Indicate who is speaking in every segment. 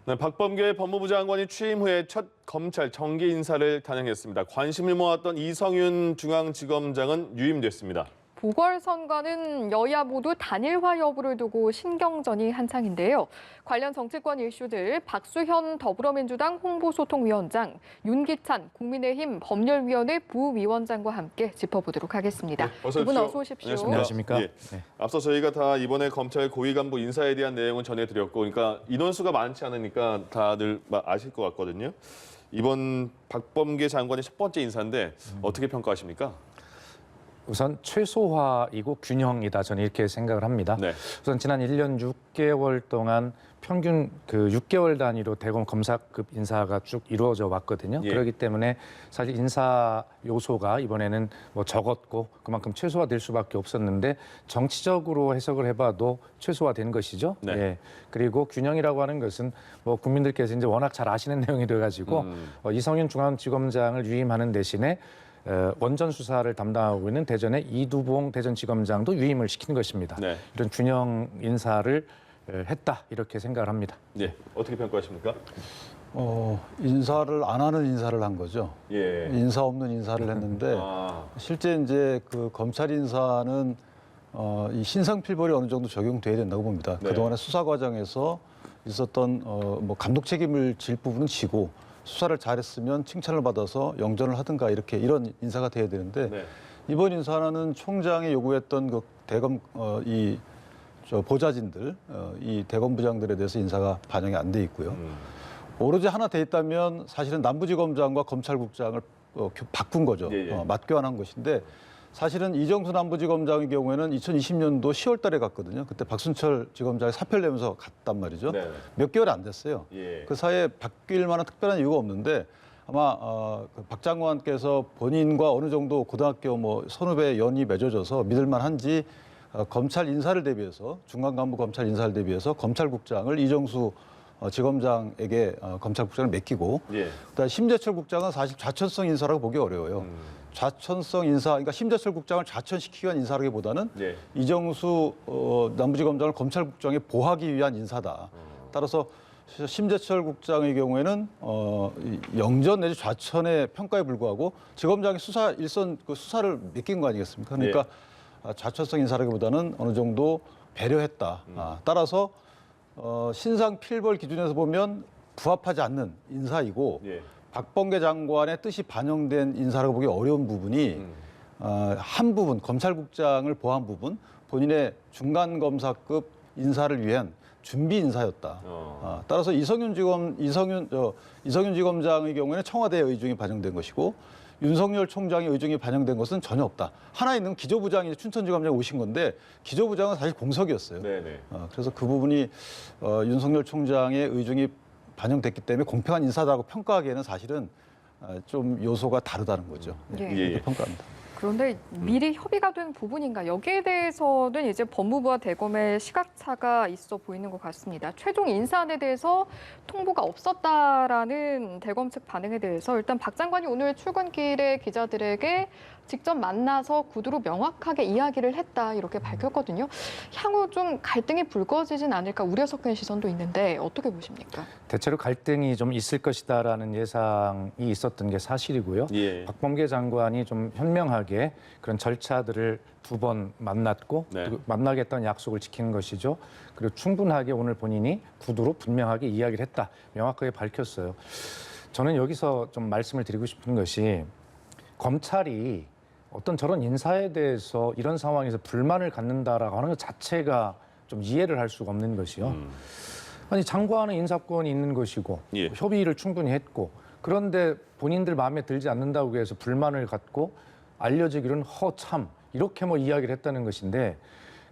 Speaker 1: 네, 박범계 법무부 장관이 취임 후에 첫 검찰 정계 인사를 단행했습니다. 관심을 모았던 이성윤 중앙지검장은 유임됐습니다.
Speaker 2: 보궐선거는 여야 모두 단일화 여부를 두고 신경전이 한창인데요. 관련 정치권 이슈들 박수현 더불어민주당 홍보소통위원장, 윤기찬 국민의힘 법률위원회 부위원장과 함께 짚어보도록 하겠습니다.
Speaker 1: 네,
Speaker 2: 두 분 어서 오십시오.
Speaker 3: 안녕하십니까?
Speaker 1: 예.
Speaker 3: 네.
Speaker 1: 앞서 저희가 다 이번에 검찰 고위 간부 인사에 대한 내용은 전해드렸고, 그러니까 인원수가 많지 않으니까 다들 아실 것 같거든요. 이번 박범계 장관의 첫 번째 인사인데 어떻게 평가하십니까?
Speaker 3: 우선 최소화이고 균형이다, 저는 이렇게 생각을 합니다.
Speaker 1: 네.
Speaker 3: 우선 지난 1년 6개월 동안 평균 6개월 단위로 대검 검사급 인사가 쭉 이루어져 왔거든요.
Speaker 1: 예.
Speaker 3: 그렇기 때문에 사실 인사 요소가 이번에는 뭐 적었고 그만큼 최소화될 수밖에 없었는데 정치적으로 해석을 해봐도 최소화된 것이죠.
Speaker 1: 네.
Speaker 3: 예. 그리고 균형이라고 하는 것은 뭐 국민들께서 이제 워낙 잘 아시는 내용이 돼가지고 이성윤 중앙지검장을 유임하는 대신에 원전 수사를 담당하고 있는 대전의 이두봉 대전지검장도 유임을 시킨 것입니다.
Speaker 1: 네.
Speaker 3: 이런 균형 인사를 했다, 이렇게 생각을 합니다.
Speaker 1: 네, 어떻게 평가하십니까?
Speaker 4: 인사를 안 하는 인사를 한 거죠.
Speaker 1: 예.
Speaker 4: 인사 없는 인사를 했는데 실제 이제 그 검찰 인사는 이 신상필벌이 어느 정도 적용돼야 된다고 봅니다.
Speaker 1: 네.
Speaker 4: 그동안의 수사 과정에서 있었던 뭐 감독 책임을 질 부분은 지고 수사를 잘했으면 칭찬을 받아서 영전을 하든가 이런 인사가 돼야 되는데
Speaker 1: 네.
Speaker 4: 이번 인사는 총장이 요구했던 그 대검 보좌진들 이 대검 부장들에 대해서 인사가 반영이 안 돼 있고요. 오로지 하나 돼 있다면 사실은 남부지검장과 검찰국장을 바꾼 거죠.
Speaker 1: 예, 예.
Speaker 4: 맞교환한 것인데 사실은 이정수 남부지검장의 경우에는 2020년도 10월 달에 갔거든요. 그때 박순철 지검장이 사표를 내면서 갔단 말이죠.
Speaker 1: 네.
Speaker 4: 몇 개월이 안 됐어요.
Speaker 1: 예.
Speaker 4: 그 사이에 바뀔 만한 특별한 이유가 없는데 아마 박 장관께서 본인과 어느 정도 고등학교 뭐 선후배 연이 맺어져서 믿을만한지 검찰 인사를 대비해서 중간 간부 검찰 인사를 대비해서 검찰국장을 이정수 지검장에게 검찰국장을 맡기고
Speaker 1: 예.
Speaker 4: 그다음에 심재철 국장은 사실 좌천성 인사라고 보기 어려워요. 좌천성 인사, 그러니까 심재철 국장을 좌천시키기 위한 인사라기보다는
Speaker 1: 예.
Speaker 4: 이정수 남부지검장을 검찰국장에 보하기 위한 인사다. 따라서 심재철 국장의 경우에는 영전 내지 좌천의 평가에 불구하고 지검장이 일선 그 수사를 맡긴 거 아니겠습니까? 그러니까 좌천성 인사라기보다는 어느 정도 배려했다. 따라서 신상 필벌 기준에서 보면 부합하지 않는 인사이고
Speaker 1: 예.
Speaker 4: 박범계 장관의 뜻이 반영된 인사라고 보기 어려운 부분이 한 부분 검찰국장을 보한 부분 본인의 중간 검사급 인사를 위한 준비 인사였다. 따라서 이성윤 지검장의 경우에는 청와대의 의중이 반영된 것이고 윤석열 총장의 의중이 반영된 것은 전혀 없다. 하나 있는 기조부장이 춘천지검장에 오신 건데 기조부장은 사실 공석이었어요.
Speaker 1: 네네.
Speaker 4: 그래서 그 부분이 윤석열 총장의 의중이 반영됐기 때문에 공평한 인사다라고 평가하기에는 사실은 좀 요소가 다르다는 거죠.
Speaker 2: 예.
Speaker 1: 예, 예.
Speaker 4: 이렇게 평가합니다.
Speaker 2: 그런데 미리 협의가 된 부분인가? 여기에 대해서는 이제 법무부와 대검의 시각차가 있어 보이는 것 같습니다. 최종 인사안에 대해서 통보가 없었다라는 대검 측 반응에 대해서 일단 박 장관이 오늘 출근길에 기자들에게 직접 만나서 구두로 명확하게 이야기를 했다 이렇게 밝혔거든요. 향후 좀 갈등이 불거지진 않을까 우려 섞인 시선도 있는데 어떻게 보십니까?
Speaker 3: 대체로 갈등이 좀 있을 것이다라는 예상이 있었던 게 사실이고요.
Speaker 1: 예.
Speaker 3: 박범계 장관이 좀 현명하게 그런 절차들을 2번 만났고
Speaker 1: 네.
Speaker 3: 또 만나겠다는 약속을 지키는 것이죠. 그리고 충분하게 오늘 본인이 구두로 분명하게 이야기를 했다, 명확하게 밝혔어요. 저는 여기서 좀 말씀을 드리고 싶은 것이 검찰이 어떤 저런 인사에 대해서 이런 상황에서 불만을 갖는다라고 하는 것 자체가 좀 이해를 할 수가 없는 것이요. 아니 장관은 인사권이 있는 것이고
Speaker 1: 예.
Speaker 3: 협의를 충분히 했고 그런데 본인들 마음에 들지 않는다고 해서 불만을 갖고 알려지기로는 허참 이렇게 뭐 이야기를 했다는 것인데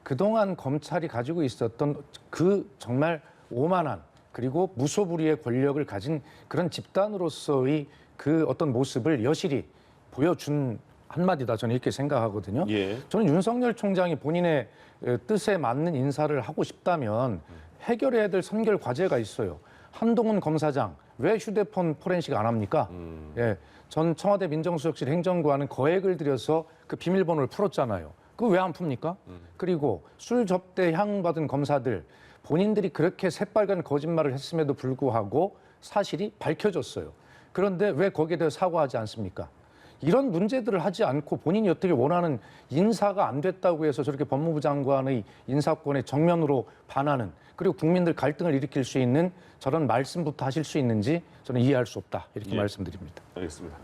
Speaker 3: 그동안 검찰이 가지고 있었던 그 정말 오만한 그리고 무소불위의 권력을 가진 그런 집단으로서의 그 어떤 모습을 여실히 보여준 한마디다, 저는 이렇게 생각하거든요.
Speaker 1: 예.
Speaker 3: 저는 윤석열 총장이 본인의 뜻에 맞는 인사를 하고 싶다면 해결해야 될 선결 과제가 있어요. 한동훈 검사장 왜 휴대폰 포렌식 안 합니까? 예, 전 청와대 민정수석실 행정관은 거액을 들여서 그 비밀번호를 풀었잖아요. 그거 왜 안 풉니까? 그리고 술 접대 향 받은 검사들 본인들이 그렇게 새빨간 거짓말을 했음에도 불구하고 사실이 밝혀졌어요. 그런데 왜 거기에 대해 사과하지 않습니까? 이런 문제들을 하지 않고 본인이 어떻게 원하는 인사가 안 됐다고 해서 저렇게 법무부 장관의 인사권에 정면으로 반하는, 그리고 국민들 갈등을 일으킬 수 있는 저런 말씀부터 하실 수 있는지 저는 이해할 수 없다, 이렇게
Speaker 1: 예.
Speaker 3: 말씀드립니다.
Speaker 1: 알겠습니다.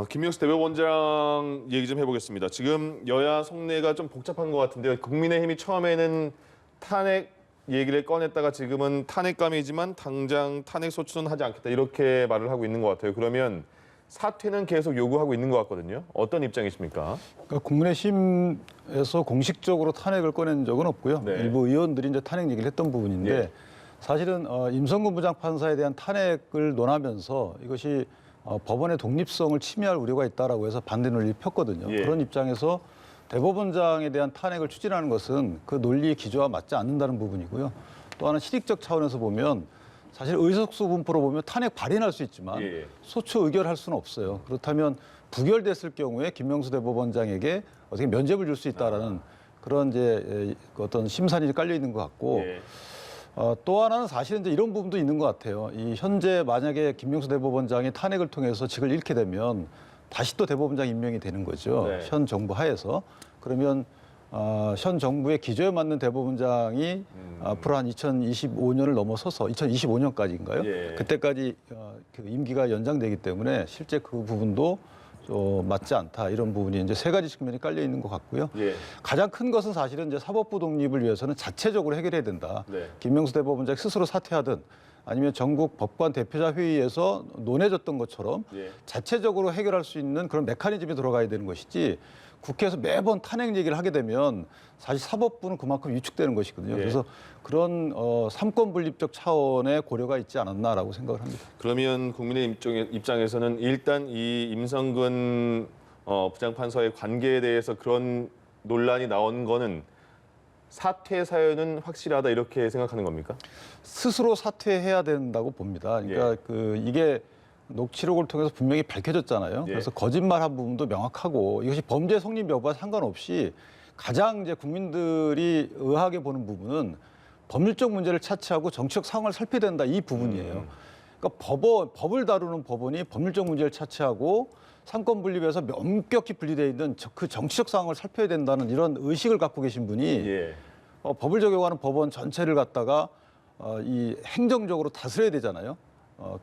Speaker 1: 김명수 대법원장 얘기 좀 해보겠습니다. 지금 여야 속내가 좀 복잡한 것 같은데요. 국민의힘이 처음에는 탄핵 얘기를 꺼냈다가 지금은 탄핵감이지만 당장 탄핵 소추는 하지 않겠다, 이렇게 말을 하고 있는 것 같아요. 그러면 사퇴는 계속 요구하고 있는 것 같거든요. 어떤 입장이십니까?
Speaker 4: 그러니까 국민의힘에서 공식적으로 탄핵을 꺼낸 적은 없고요.
Speaker 1: 네.
Speaker 4: 일부 의원들이 이제 탄핵 얘기를 했던 부분인데
Speaker 1: 예.
Speaker 4: 사실은 임성근 부장판사에 대한 탄핵을 논하면서 이것이 법원의 독립성을 침해할 우려가 있다라고 해서 반대 논리를 폈거든요.
Speaker 1: 예.
Speaker 4: 그런 입장에서 대법원장에 대한 탄핵을 추진하는 것은 그 논리의 기조와 맞지 않는다는 부분이고요. 또 하나 실익적 차원에서 보면 사실 의석수 분포로 보면 탄핵 발의할 수 있지만
Speaker 1: 예.
Speaker 4: 소추 의결할 수는 없어요. 그렇다면 부결됐을 경우에 김명수 대법원장에게 어떻게 면죄부를 줄 수 있다라는 그런 이제 어떤 심산이 깔려 있는 것 같고
Speaker 1: 예.
Speaker 4: 또 하나는 사실은 이제 이런 부분도 있는 것 같아요. 이 현재 만약에 김명수 대법원장이 탄핵을 통해서 직을 잃게 되면 다시 또 대법원장 임명이 되는 거죠.
Speaker 1: 네.
Speaker 4: 현 정부 하에서. 그러면 현 정부의 기조에 맞는 대법원장이 앞으로 한 2025년을 넘어서서 2025년까지인가요?
Speaker 1: 예.
Speaker 4: 그때까지 그 임기가 연장되기 때문에 실제 그 부분도 맞지 않다, 이런 부분이 이제 세 가지 측면이 깔려 있는 것 같고요.
Speaker 1: 예.
Speaker 4: 가장 큰 것은 사실은 이제 사법부 독립을 위해서는 자체적으로 해결해야 된다.
Speaker 1: 네.
Speaker 4: 김명수 대법원장 스스로 사퇴하든 아니면 전국 법관 대표자 회의에서 논해졌던 것처럼
Speaker 1: 예.
Speaker 4: 자체적으로 해결할 수 있는 그런 메커니즘이 들어가야 되는 것이지, 국회에서 매번 탄핵 얘기를 하게 되면 사실 사법부는 그만큼 위축되는 것이거든요.
Speaker 1: 예.
Speaker 4: 그래서 그런 삼권 분립적 차원의 고려가 있지 않았나라고 생각을 합니다.
Speaker 1: 그러면 국민의 입장에서는 일단 이 임성근 부장판사의 관계에 대해서 그런 논란이 나온 거는 사퇴 사유는 확실하다, 이렇게 생각하는 겁니까?
Speaker 4: 스스로 사퇴해야 된다고 봅니다. 그러니까 이게 녹취록을 통해서 분명히 밝혀졌잖아요.
Speaker 1: 예.
Speaker 4: 그래서 거짓말한 부분도 명확하고 이것이 범죄 성립 여부와 상관없이 가장 이제 국민들이 의아하게 보는 부분은 법률적 문제를 차치하고 정치적 상황을 살펴야 된다, 이 부분이에요. 그러니까 법을 다루는 법원이 법률적 문제를 차치하고 삼권 분립에서 엄격히 분리되어 있는 그 정치적 상황을 살펴야 된다는 이런 의식을 갖고 계신 분이
Speaker 1: 예.
Speaker 4: 법을 적용하는 법원 전체를 갖다가 이 행정적으로 다스려야 되잖아요.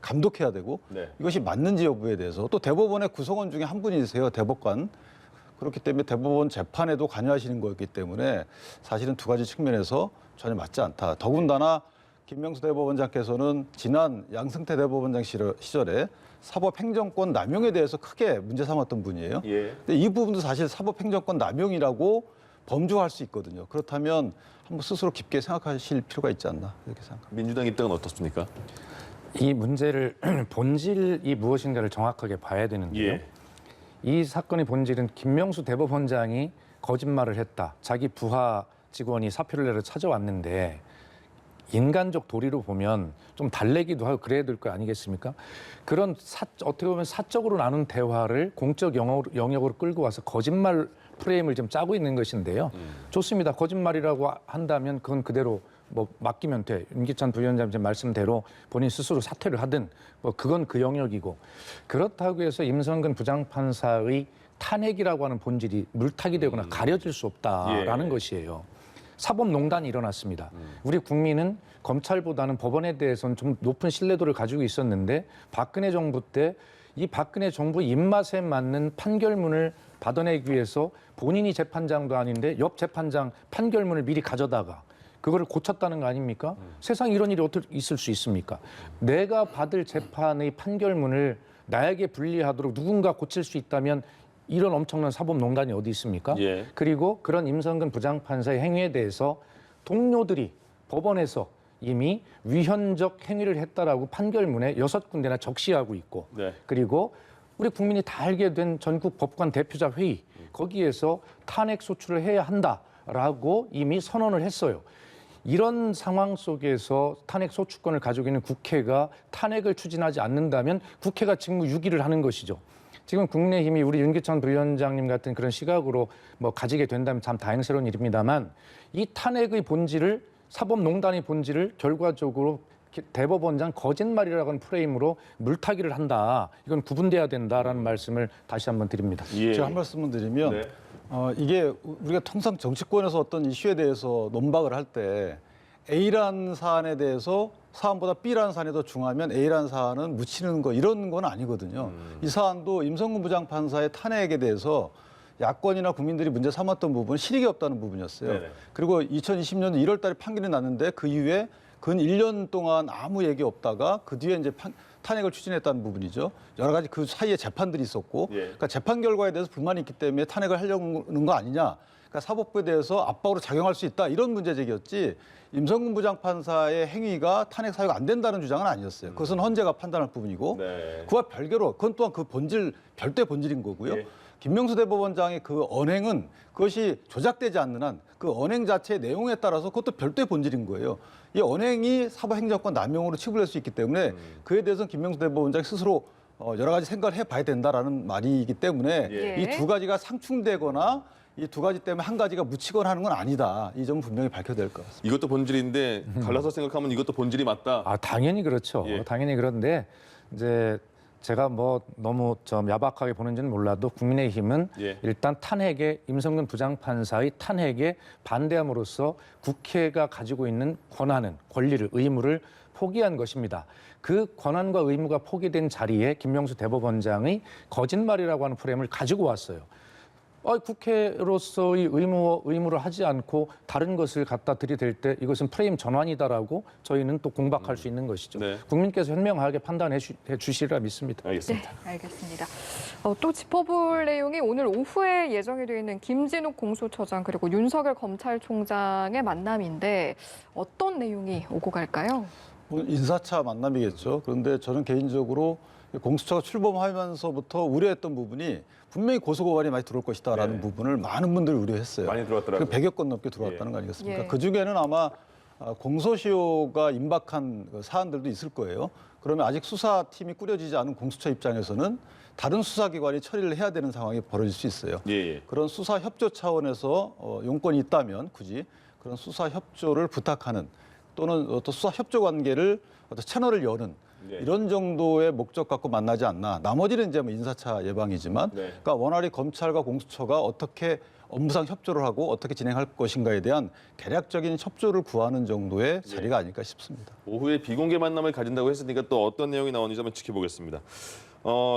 Speaker 4: 감독해야 되고
Speaker 1: 네.
Speaker 4: 이것이 맞는지 여부에 대해서, 또 대법원의 구성원 중에 한 분이세요, 대법관. 그렇기 때문에 대법원 재판에도 관여하시는 거였기 때문에 사실은 두 가지 측면에서 전혀 맞지 않다. 더군다나 김명수 대법원장께서는 지난 양승태 대법원장 시절에 사법행정권 남용에 대해서 크게 문제 삼았던 분이에요.
Speaker 1: 예.
Speaker 4: 근데 이 부분도 사실 사법행정권 남용이라고 범주할 수 있거든요. 그렇다면 한번 스스로 깊게 생각하실 필요가 있지 않나, 이렇게 생각합니다.
Speaker 1: 민주당 입장은 어떻습니까?
Speaker 3: 이 문제를 본질이 무엇인가를 정확하게 봐야 되는데요.
Speaker 1: 예.
Speaker 3: 이 사건의 본질은 김명수 대법원장이 거짓말을 했다. 자기 부하 직원이 사표를 내러 찾아왔는데 인간적 도리로 보면 좀 달래기도 하고 그래야 될 거 아니겠습니까? 그런 어떻게 보면 사적으로 나눈 대화를 공적 영역으로 끌고 와서 거짓말 프레임을 좀 짜고 있는 것인데요. 좋습니다. 거짓말이라고 한다면 그건 그대로 뭐 맡기면 돼. 윤기찬 부위원장님 말씀대로 본인 스스로 사퇴를 하든 뭐 그건 그 영역이고, 그렇다고 해서 임성근 부장판사의 탄핵이라고 하는 본질이 물타기 되거나 가려질 수 없다라는 것이에요. 사법농단이 일어났습니다. 우리 국민은 검찰보다는 법원에 대해서는 좀 높은 신뢰도를 가지고 있었는데 박근혜 정부 때 이 박근혜 정부 입맛에 맞는 판결문을 받아내기 위해서 본인이 재판장도 아닌데 옆 재판장 판결문을 미리 가져다가 그거를 고쳤다는 거 아닙니까? 세상에 이런 일이 어떻게 있을 수 있습니까? 내가 받을 재판의 판결문을 나에게 불리하도록 누군가 고칠 수 있다면 이런 엄청난 사법농단이 어디 있습니까?
Speaker 1: 예.
Speaker 3: 그리고 그런 임성근 부장판사의 행위에 대해서 동료들이 법원에서 이미 위헌적 행위를 했다라고 판결문에 6군데나 적시하고 있고,
Speaker 1: 네.
Speaker 3: 그리고 우리 국민이 다 알게 된 전국 법관 대표자 회의, 거기에서 탄핵 소추를 해야 한다라고 이미 선언을 했어요. 이런 상황 속에서 탄핵 소추권을 가지고 있는 국회가 탄핵을 추진하지 않는다면 국회가 직무유기를 하는 것이죠. 지금 국민의힘이 우리 윤기찬 부위원장님 같은 그런 시각으로 뭐 가지게 된다면 참 다행스러운 일입니다만, 이 탄핵의 본질을 사법농단의 본질을 결과적으로 대법원장 거짓말이라는 프레임으로 물타기를 한다. 이건 구분돼야 된다라는 말씀을 다시 한번 드립니다.
Speaker 1: 예.
Speaker 4: 제가 한 말씀을 드리면
Speaker 1: 네.
Speaker 4: 이게 우리가 통상 정치권에서 어떤 이슈에 대해서 논박을 할 때 A라는 사안에 대해서 사안보다 B라는 사안이 더 중하면 A라는 사안은 묻히는 거 이런 건 아니거든요. 이 사안도 임성근 부장판사의 탄핵에 대해서 야권이나 국민들이 문제 삼았던 부분은 실익이 없다는 부분이었어요.
Speaker 1: 네네.
Speaker 4: 그리고 2020년 1월 달에 판결이 났는데 그 이후에 근 1년 동안 아무 얘기 없다가 그 뒤에 이제 탄핵을 추진했다는 부분이죠. 여러 가지 그 사이에 재판들이 있었고,
Speaker 1: 예.
Speaker 4: 그러니까 재판 결과에 대해서 불만이 있기 때문에 탄핵을 하려는 거 아니냐. 그러니까 사법부에 대해서 압박으로 작용할 수 있다 이런 문제 제기였지. 임성근 부장판사의 행위가 탄핵 사유가 안 된다는 주장은 아니었어요. 그것은 헌재가 판단할 부분이고,
Speaker 1: 네.
Speaker 4: 그와 별개로 그건 또한 그 본질 별도의 본질인 거고요.
Speaker 1: 예.
Speaker 4: 김명수 대법원장의 그 언행은 그것이 조작되지 않는 한 그 언행 자체의 내용에 따라서 그것도 별도의 본질인 거예요. 이 언행이 사법행정권 남용으로 치부될 수 있기 때문에 그에 대해서는 김명수 대법원장이 스스로 여러 가지 생각을 해봐야 된다라는 말이기 때문에
Speaker 2: 예.
Speaker 4: 이 두 가지가 상충되거나 이 두 가지 때문에 한 가지가 묻히거나 하는 건 아니다. 이 점은 분명히 밝혀야 될 것 같습니다.
Speaker 1: 이것도 본질인데 갈라서 생각하면 이것도 본질이 맞다.
Speaker 3: 아, 당연히 그렇죠.
Speaker 1: 예.
Speaker 3: 당연히 그런데 이제 제가 뭐 너무 좀 야박하게 보는지는 몰라도 국민의힘은
Speaker 1: 예.
Speaker 3: 일단 탄핵에 임성근 부장판사의 탄핵에 반대함으로써 국회가 가지고 있는 권한은 권리를 의무를 포기한 것입니다. 그 권한과 의무가 포기된 자리에 김명수 대법원장의 거짓말이라고 하는 프레임을 가지고 왔어요. 국회로서의 의무를 하지 않고 다른 것을 갖다 들이댈 때 이것은 프레임 전환이다라고 저희는 또 공박할 수 있는 것이죠.
Speaker 1: 네.
Speaker 3: 국민께서 현명하게 판단해 주시리라 믿습니다.
Speaker 1: 알겠습니다.
Speaker 2: 네, 알겠습니다. 또 짚어볼 내용이 오늘 오후에 예정이 되어 있는 김진욱 공수처장 그리고 윤석열 검찰총장의 만남인데 어떤 내용이 오고 갈까요?
Speaker 4: 인사차 만남이겠죠. 그런데 저는 개인적으로 공수처가 출범하면서부터 우려했던 부분이 분명히 고소고발이 많이 들어올 것이다라는
Speaker 1: 네.
Speaker 4: 부분을 많은 분들이 우려했어요.
Speaker 1: 많이 들어왔더라고요.
Speaker 4: 100여 건 넘게 들어왔다는
Speaker 1: 예.
Speaker 4: 거 아니겠습니까?
Speaker 2: 예.
Speaker 4: 그중에는 아마 공소시효가 임박한 그 사안들도 있을 거예요. 그러면 아직 수사팀이 꾸려지지 않은 공수처 입장에서는 다른 수사기관이 처리를 해야 되는 상황이 벌어질 수 있어요.
Speaker 1: 예, 예.
Speaker 4: 그런 수사 협조 차원에서 용건이 있다면 굳이 그런 수사 협조를 부탁하는 또는 어떤 수사 협조 관계를 어떤 채널을 여는
Speaker 1: 네.
Speaker 4: 이런 정도의 목적 갖고 만나지 않나. 나머지는 이제 뭐 인사차 예방이지만,
Speaker 1: 네.
Speaker 4: 그러니까 원활히 검찰과 공수처가 어떻게 업무상 협조를 하고 어떻게 진행할 것인가에 대한 대략적인 협조를 구하는 정도의 자리가 아닐까 싶습니다.
Speaker 1: 오후에 비공개 만남을 가진다고 했으니까 또 어떤 내용이 나오는지 한번 지켜보겠습니다.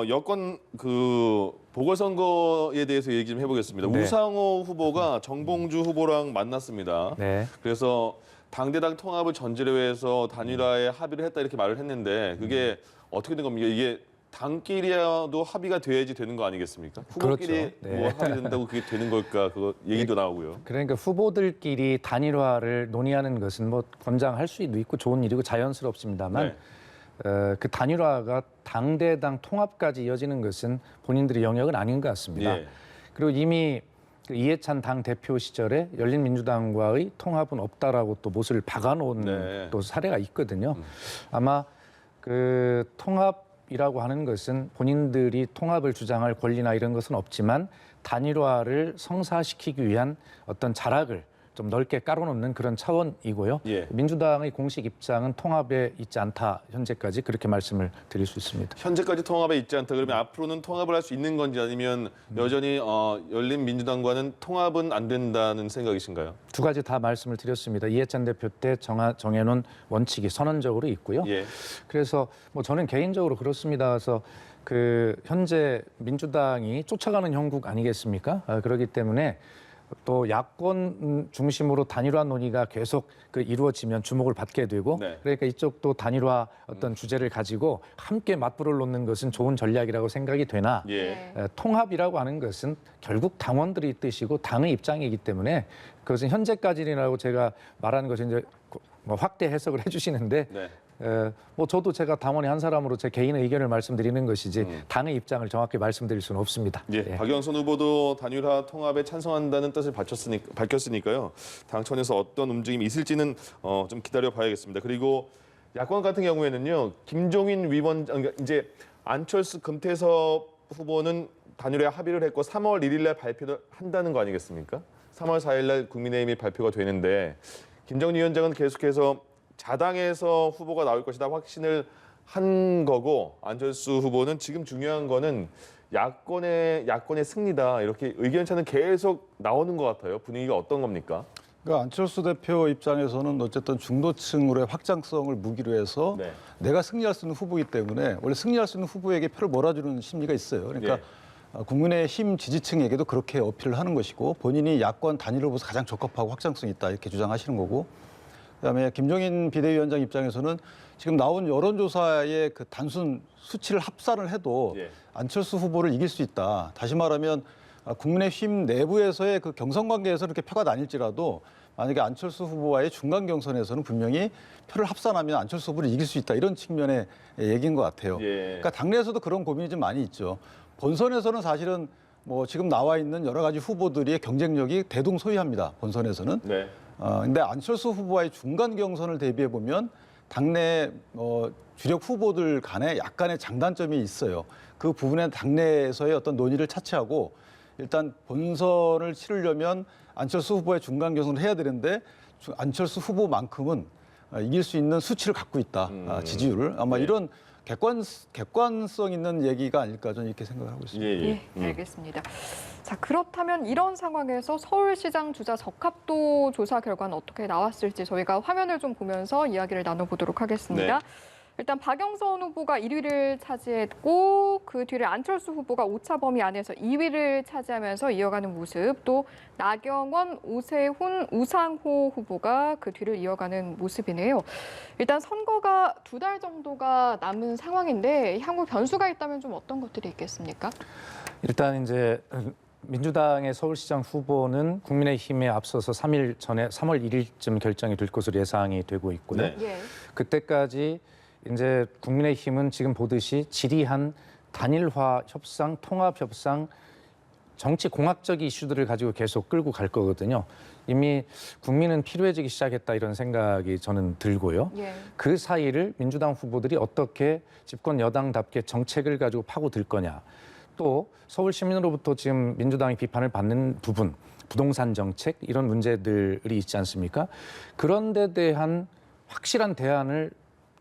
Speaker 1: 여권 그 보궐선거에 대해서 얘기 좀 해보겠습니다.
Speaker 3: 네.
Speaker 1: 우상호 후보가 정봉주 후보랑 만났습니다.
Speaker 3: 네.
Speaker 1: 그래서 당대당 통합을 전제로 해서 단일화에 합의를 했다 이렇게 말을 했는데 그게 어떻게 된 겁니까? 이게 당끼리라도 합의가 돼야지 되는 거 아니겠습니까? 후보끼리
Speaker 3: 그렇죠. 네.
Speaker 1: 뭐 합의된다고 그게 되는 걸까? 그거 얘기도 나오고요.
Speaker 3: 그러니까 후보들끼리 단일화를 논의하는 것은 뭐 권장할 수도 있고 좋은 일이고 자연스럽습니다만 그 단일화가 당대당 통합까지 이어지는 것은 본인들의 영역은 아닌 것 같습니다.
Speaker 1: 예.
Speaker 3: 그리고 이미 그 이해찬 당 대표 시절에 열린민주당과의 통합은 없다라고 또 못을 박아놓은
Speaker 1: 네.
Speaker 3: 또 사례가 있거든요. 아마 그 통합이라고 하는 것은 본인들이 통합을 주장할 권리나 이런 것은 없지만 단일화를 성사시키기 위한 어떤 자락을 좀 넓게 깔아놓는 그런 차원이고요.
Speaker 1: 예.
Speaker 3: 민주당의 공식 입장은 통합에 있지 않다. 현재까지 그렇게 말씀을 드릴 수 있습니다.
Speaker 1: 현재까지 통합에 있지 않다. 그러면 앞으로는 통합을 할 수 있는 건지 아니면 여전히 열린민주당과는 통합은 안 된다는 생각이신가요?
Speaker 3: 두 가지 다 말씀을 드렸습니다. 이해찬 대표 때 정해놓은 원칙이 선언적으로 있고요.
Speaker 1: 예.
Speaker 3: 그래서 뭐 저는 개인적으로 그렇습니다. 그래서 그 현재 민주당이 쫓아가는 형국 아니겠습니까? 그렇기 때문에 또 야권 중심으로 단일화 논의가 계속 그 이루어지면 주목을 받게 되고
Speaker 1: 네.
Speaker 3: 그러니까 이쪽도 단일화 어떤 주제를 가지고 함께 맞불을 놓는 것은 좋은 전략이라고 생각이 되나
Speaker 1: 예.
Speaker 3: 통합이라고 하는 것은 결국 당원들의 뜻이고 당의 입장이기 때문에 그것은 현재까지라고 제가 말하는 것이 이제 뭐 확대 해석을 해주시는데
Speaker 1: 네.
Speaker 3: 뭐 저도 제가 당원의 한 사람으로 제 개인의 의견을 말씀드리는 것이지 당의 입장을 정확히 말씀드릴 수는 없습니다.
Speaker 1: 예.
Speaker 3: 예.
Speaker 1: 박영선 후보도 단일화 통합에 찬성한다는 뜻을 밝혔으니까요. 당천에서 어떤 움직임이 있을지는 좀 기다려 봐야겠습니다. 그리고 야권 같은 경우에는요. 김종인 위원장 그러니까 이제 안철수 금태섭 후보는 단일화에 합의를 했고 3월 1일 날 발표를 한다는 거 아니겠습니까? 3월 4일 날 국민의힘이 발표가 되는데 김정리 위원장은 계속해서 자당에서 후보가 나올 것이다 확신을 한 거고 안철수 후보는 지금 중요한 거는 야권의 승리다 이렇게 의견차는 계속 나오는 것 같아요. 분위기가 어떤 겁니까?
Speaker 4: 그러니까 안철수 대표 입장에서는 어쨌든 중도층으로의 확장성을 무기로 해서
Speaker 1: 네.
Speaker 4: 내가 승리할 수 있는 후보이기 때문에 원래 승리할 수 있는 후보에게 표를 몰아주는 심리가 있어요. 그러니까 국민의힘 지지층에게도 그렇게 어필을 하는 것이고 본인이 야권 단일후보에서 가장 적합하고 확장성이 있다 이렇게 주장하시는 거고 그다음에 김종인 비대위원장 입장에서는 지금 나온 여론조사의 그 단순 수치를 합산을 해도 안철수 후보를 이길 수 있다. 다시 말하면 국민의힘 내부에서의 그 경선 관계에서 이렇게 표가 나뉠지라도 만약에 안철수 후보와의 중간 경선에서는 분명히 표를 합산하면 안철수 후보를 이길 수 있다. 이런 측면의 얘기인 것 같아요. 그러니까 당내에서도 그런 고민이 좀 많이 있죠. 본선에서는 사실은 뭐 지금 나와 있는 여러 가지 후보들의 경쟁력이 대동소이합니다. 본선에서는. 근데 안철수 후보와의 중간 경선을 대비해 보면 당내 주력 후보들 간에 약간의 장단점이 있어요. 그 부분에 당내에서의 어떤 논의를 차치하고 일단 본선을 치르려면 안철수 후보의 중간 경선을 해야 되는데 안철수 후보만큼은 이길 수 있는 수치를 갖고 있다. 지지율을. 아마 이런 객관성 있는 얘기가 아닐까 저는 이렇게 생각을 하고 있습니다.
Speaker 2: 알겠습니다. 자, 그렇다면 이런 상황에서 서울시장 주자 적합도 조사 결과는 어떻게 나왔을지 저희가 화면을 좀 보면서 이야기를 나눠보도록 하겠습니다. 일단 박영선 후보가 1위를 차지했고 그 뒤를 안철수 후보가 오차 범위 안에서 2위를 차지하면서 이어가는 모습, 또 나경원, 오세훈, 우상호 후보가 그 뒤를 이어가는 모습이네요. 일단 선거가 2달 정도가 남은 상황인데 향후 변수가 있다면 좀 어떤 것들이 있겠습니까?
Speaker 3: 일단 이제 민주당의 서울시장 후보는 국민의힘에 앞서서 3일 전에 3월 1일쯤 결정이 될 것으로 예상이 되고 있고요. 그때까지 이제 국민의힘은 지금 보듯이 지리한 단일화 협상, 통합 협상, 정치 공학적 이슈들을 가지고 계속 끌고 갈 거거든요. 이미 국민은 필요해지기 시작했다 이런 생각이 저는 들고요. 그 사이를 민주당 후보들이 어떻게 집권 여당답게 정책을 가지고 파고들 거냐. 또 서울 시민으로부터 지금 민주당이 비판을 받는 부분, 부동산 정책 이런 문제들이 있지 않습니까? 그런 데 대한 확실한 대안을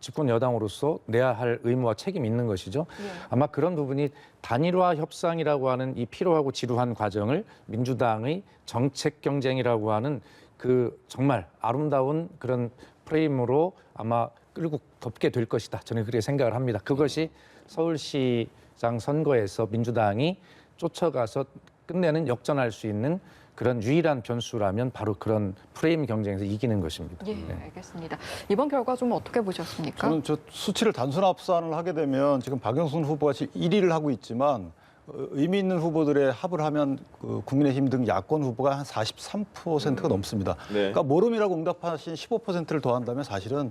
Speaker 3: 집권 여당으로서 내야 할 의무와 책임이 있는 것이죠. 아마 그런 부분이 단일화 협상이라고 하는 이 필요하고 지루한 과정을 민주당의 정책 경쟁이라고 하는 그 정말 아름다운 그런 프레임으로 아마 끌고 덮게 될 것이다. 저는 그렇게 생각을 합니다. 그것이 서울시장 선거에서 민주당이 쫓아가서 끝내는 역전할 수 있는 그런 유일한 변수라면 바로 그런 프레임 경쟁에서 이기는 것입니다.
Speaker 2: 알겠습니다. 이번 결과 좀 어떻게 보셨습니까?
Speaker 4: 저는 저 수치를 단순 합산을 하게 되면 지금 박영선 후보가 1위를 하고 있지만 의미 있는 후보들의 합을 하면 그 국민의힘 등 야권 후보가 한 43%가 넘습니다. 그러니까 모름이라고 응답하신 15%를 더한다면 사실은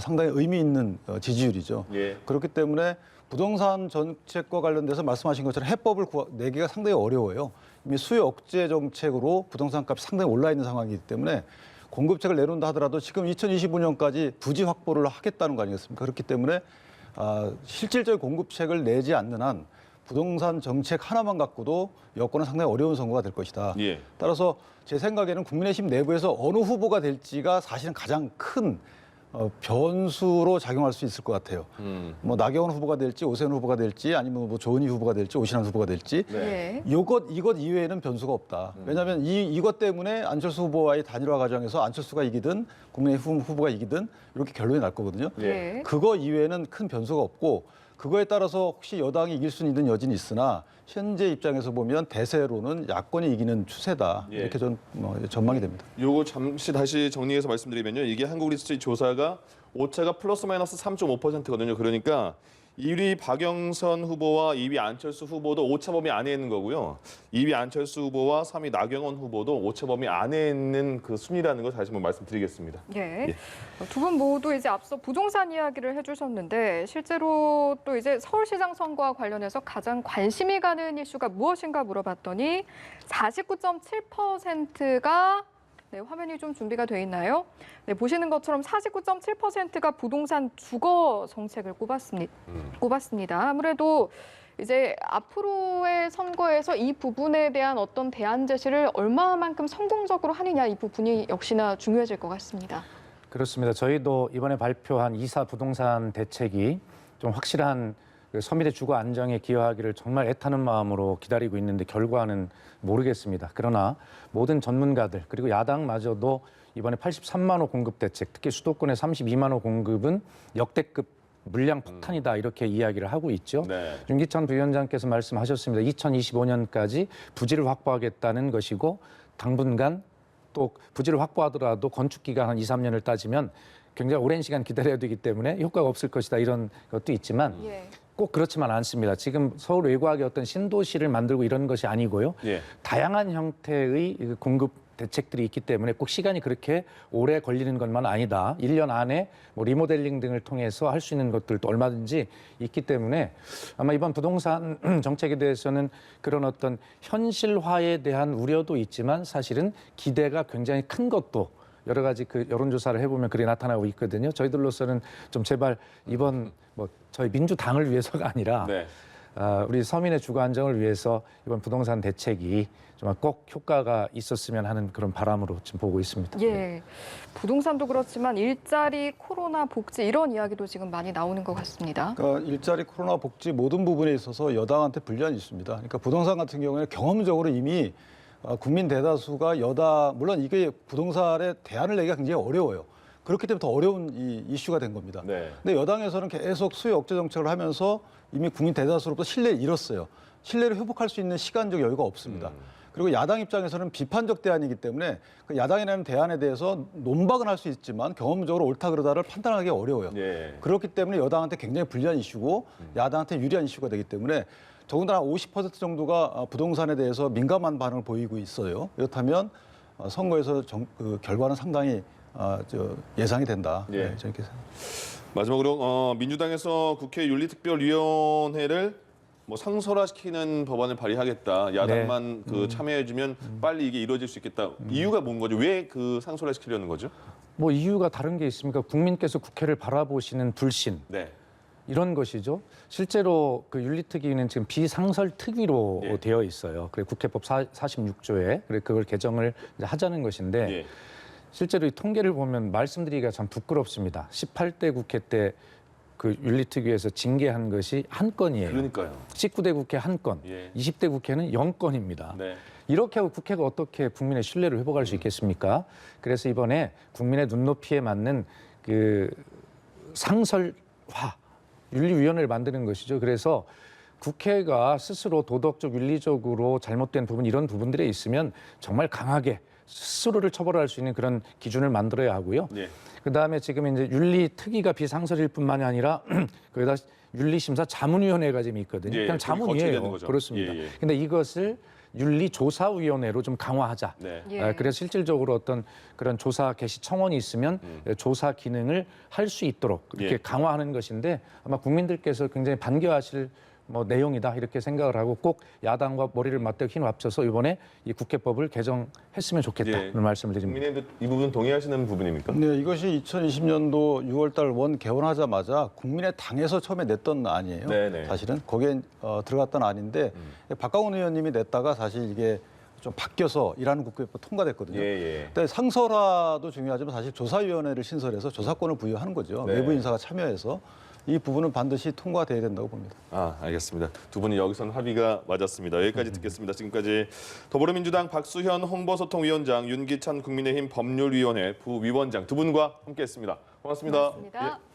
Speaker 4: 상당히 의미 있는 지지율이죠. 그렇기 때문에 부동산 정책과 관련돼서 말씀하신 것처럼 해법을 내기가 상당히 어려워요. 이미 수요 억제 정책으로 부동산 값이 상당히 올라 있는 상황이기 때문에 공급책을 내놓는다 하더라도 지금 2025년까지 부지 확보를 하겠다는 거 아니겠습니까? 그렇기 때문에 실질적인 공급책을 내지 않는 한 부동산 정책 하나만 갖고도 여권은 상당히 어려운 선거가 될 것이다. 따라서 제 생각에는 국민의힘 내부에서 어느 후보가 될지가 사실은 가장 큰 변수로 작용할 수 있을 것 같아요. 뭐 나경원 후보가 될지 오세훈 후보가 될지 아니면 뭐 조은희 후보가 될지 오신환 후보가 될지 이것 이외에는 변수가 없다. 왜냐하면 이것 때문에 안철수 후보와의 단일화 과정에서 안철수가 이기든 국민의힘 후보가 이기든 이렇게 결론이 날 거거든요. 그거 이외에는 큰 변수가 없고 그거에 따라서 혹시 여당이 이길 수 있는 여지는 있으나 현재 입장에서 보면 대세로는 야권이 이기는 추세다. 이렇게 전 전망이 됩니다.
Speaker 1: 요거 잠시 다시 정리해서 말씀드리면요. 이게 한국리서치 조사가 오차가 플러스 마이너스 3.5%거든요. 그러니까 1위 박영선 후보와 2위 안철수 후보도 오차 범위 안에 있는 거고요. 2위 안철수 후보와 3위 나경원 후보도 오차 범위 안에 있는 그 순위라는 걸 다시 한번 말씀드리겠습니다.
Speaker 2: 두 분 모두 이제 앞서 부동산 이야기를 해주셨는데 실제로 또 이제 서울시장 선거와 관련해서 가장 관심이 가는 이슈가 무엇인가 물어봤더니 49.7%가 화면이 좀 준비가 돼 있나요? 보시는 것처럼 49.7%가 부동산 주거 정책을 꼽았습니다. 아무래도 이제 앞으로의 선거에서 이 부분에 대한 어떤 대안 제시를 얼마만큼 성공적으로 하느냐 이 부분이 역시나 중요해질 것 같습니다.
Speaker 3: 그렇습니다. 저희도 이번에 발표한 2사 부동산 대책이 좀 확실한 그 서민의 주거 안정에 기여하기를 정말 애타는 마음으로 기다리고 있는데 결과는 모르겠습니다. 그러나 모든 전문가들 그리고 야당마저도 이번에 83만 호 공급 대책, 특히 수도권의 32만 호 공급은 역대급 물량 폭탄이다 이렇게 이야기를 하고 있죠.
Speaker 1: 네.
Speaker 3: 윤기찬 부위원장께서 말씀하셨습니다. 2025년까지 부지를 확보하겠다는 것이고 당분간 또 부지를 확보하더라도 건축 기간 한 2, 3년을 따지면 굉장히 오랜 시간 기다려야 되기 때문에 효과가 없을 것이다 이런 것도 있지만
Speaker 2: 예.
Speaker 3: 꼭 그렇지만 않습니다. 지금 서울 외곽의 어떤 신도시를 만들고 이런 것이 아니고요.
Speaker 1: 예.
Speaker 3: 다양한 형태의 그 공급 대책들이 있기 때문에 꼭 시간이 그렇게 오래 걸리는 것만 아니다. 1년 안에 뭐 리모델링 등을 통해서 할 수 있는 것들도 얼마든지 있기 때문에 아마 이번 부동산 정책에 대해서는 그런 어떤 현실화에 대한 우려도 있지만 사실은 기대가 굉장히 큰 것도 여러 가지 그 여론조사를 해보면 그게 나타나고 있거든요. 저희들로서는 좀 제발 이번 뭐 저희 민주당을 위해서가 아니라
Speaker 1: 네.
Speaker 3: 우리 서민의 주거 안정을 위해서 이번 부동산 대책이 정말 꼭 효과가 있었으면 하는 그런 바람으로 지금 보고 있습니다.
Speaker 2: 예. 부동산도 그렇지만 일자리, 코로나, 복지 이런 이야기도 지금 많이 나오는 것 같습니다.
Speaker 4: 그러니까 일자리, 코로나, 복지 모든 부분에 있어서 여당한테 불리함이 있습니다. 그러니까 부동산 같은 경우에는 경험적으로 이미 국민 대다수가 물론 이게 부동산에 대안을 내기가 굉장히 어려워요. 그렇기 때문에 더 어려운 이 이슈가 된 겁니다.
Speaker 1: 네.
Speaker 4: 근데 여당에서는 계속 수요 억제 정책을 하면서 이미 국민 대다수로부터 신뢰를 잃었어요. 신뢰를 회복할 수 있는 시간적 여유가 없습니다. 그리고 야당 입장에서는 비판적 대안이기 때문에 그 야당이 내는 대안에 대해서 논박은 할 수 있지만 경험적으로 옳다 그르다를 판단하기 어려워요.
Speaker 1: 예.
Speaker 4: 그렇기 때문에 여당한테 굉장히 불리한 이슈고 야당한테 유리한 이슈가 되기 때문에 더군다나 50% 정도가 부동산에 대해서 민감한 반응을 보이고 있어요. 그렇다면 선거에서 그 결과는 상당히 예상이 된다.
Speaker 1: 예.
Speaker 4: 네, 저렇게
Speaker 1: 마지막으로 민주당에서 국회 윤리특별위원회를 뭐 상설화시키는 법안을 발의하겠다. 야당만 그 참여해주면 빨리 이게 이루어질 수 있겠다. 이유가 뭔 거죠? 왜 그 상설화시키려는 거죠?
Speaker 3: 뭐 이유가 다른 게 있습니까? 국민께서 국회를 바라보시는 불신
Speaker 1: 네.
Speaker 3: 이런 것이죠. 실제로 그 윤리특위는 지금 비상설 특위로
Speaker 1: 예.
Speaker 3: 되어 있어요. 그래 국회법 46조에 그래 그걸 개정을 이제 하자는 것인데
Speaker 1: 예.
Speaker 3: 실제로 이 통계를 보면 말씀드리기가 참 부끄럽습니다. 18대 국회 때 그 윤리특위에서 징계한 것이 한 건이에요.
Speaker 1: 그러니까요.
Speaker 3: 19대 국회 한 건,
Speaker 1: 예.
Speaker 3: 20대 국회는 0건입니다.
Speaker 1: 네.
Speaker 3: 이렇게 하고 국회가 어떻게 국민의 신뢰를 회복할 수 있겠습니까? 그래서 이번에 국민의 눈높이에 맞는 그 상설화 윤리위원회를 만드는 것이죠. 그래서 국회가 스스로 도덕적, 윤리적으로 잘못된 부분 이런 부분들에 있으면 정말 강하게 스스로를 처벌할 수 있는 그런 기준을 만들어야 하고요.
Speaker 1: 예.
Speaker 3: 그다음에 지금 이제 윤리특위가 비상설일 뿐만이 아니라 거기다 윤리심사 자문위원회가 지금 있거든요.
Speaker 1: 예,
Speaker 3: 그냥
Speaker 1: 거쳐야 되는
Speaker 3: 자문이에요.
Speaker 1: 거죠.
Speaker 3: 그렇습니다.
Speaker 1: 예, 예.
Speaker 3: 근데 이것을 윤리조사위원회로 좀 강화하자.
Speaker 1: 네.
Speaker 2: 예.
Speaker 3: 그래서 실질적으로 어떤 그런 조사 개시 청원이 있으면 조사 기능을 할 수 있도록 이렇게
Speaker 1: 예.
Speaker 3: 강화하는 것인데 아마 국민들께서 굉장히 반겨하실 뭐 내용이다 이렇게 생각을 하고 꼭 야당과 머리를 맞대고 힘을 합쳐서 이번에 이 국회법을 개정했으면 좋겠다는
Speaker 1: 예.
Speaker 3: 말씀을 드립니다.
Speaker 1: 국민의힘도 이 부분 동의하시는 부분입니까?
Speaker 4: 네, 이것이 2020년도 6월달 원 개원하자마자 국민의당에서 처음에 냈던 안이에요.
Speaker 1: 네네.
Speaker 4: 사실은 거기에 들어갔던 안인데 박강원 의원님이 냈다가 사실 이게 좀 바뀌어서 일하는 국회법 통과됐거든요.
Speaker 1: 예, 예.
Speaker 4: 근데 상설화도 중요하지만 사실 조사위원회를 신설해서 조사권을 부여하는 거죠.
Speaker 1: 네.
Speaker 4: 외부 인사가 참여해서 이 부분은 반드시 통과돼야 된다고 봅니다.
Speaker 1: 알겠습니다. 두 분이 여기서는 합의가 맞았습니다. 여기까지 듣겠습니다. 지금까지 더불어민주당 박수현 홍보소통위원장, 윤기찬 국민의힘 법률위원회 부위원장 두 분과 함께했습니다. 고맙습니다.
Speaker 2: 고맙습니다.
Speaker 1: 예.